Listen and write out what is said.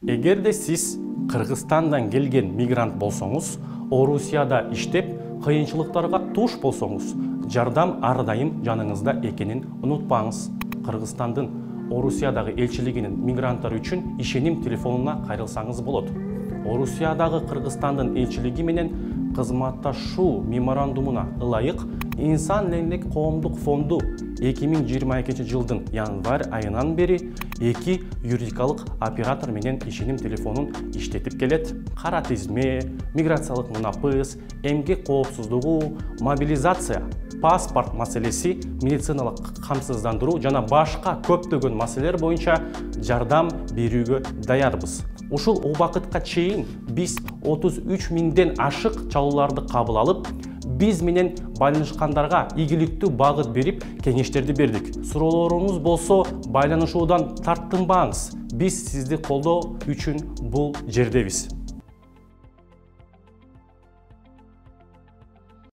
Эгерде сиз Кыргызстандан келген мигрант болсоңуз, Орусияда иштеп, кыйынчылыктарга туш болсоңуз, жардам ар дайым жаныңызда экенин унутпаңыз. Кыргызстандын Орусиядагы элчилигинин мигранттар үчүн ишеним телефонуна кайрылсаңыз болот. Орусиядагы Кыргызстандын элчилиги менен кызматташуу меморандумуна ылайык Инсан Лендек коомдук фонду 2022 жылдын январь айынан бери 2 юридикалык оператор менен ишеним телефонун иштетип келет. Кара тизме, миграциялык мунапыс, эмгек коопсуздугу, мобилизация, паспорт маселеси, медициналык камсыздандыруу жана башка көптөгөн маселелер боюнча жардам берүүгө даярбыз. Ушул убакытка чейин биз 33 миңден ашык чалууларды кабыл алып, биз менен байланышкандарга ийгиликтүү багыт берип, кеңештерди бердик. Суроолоруңуз болсо, байланышуудан тартынбаңыз. Биз сизди колдоо үчүн бул жердебиз.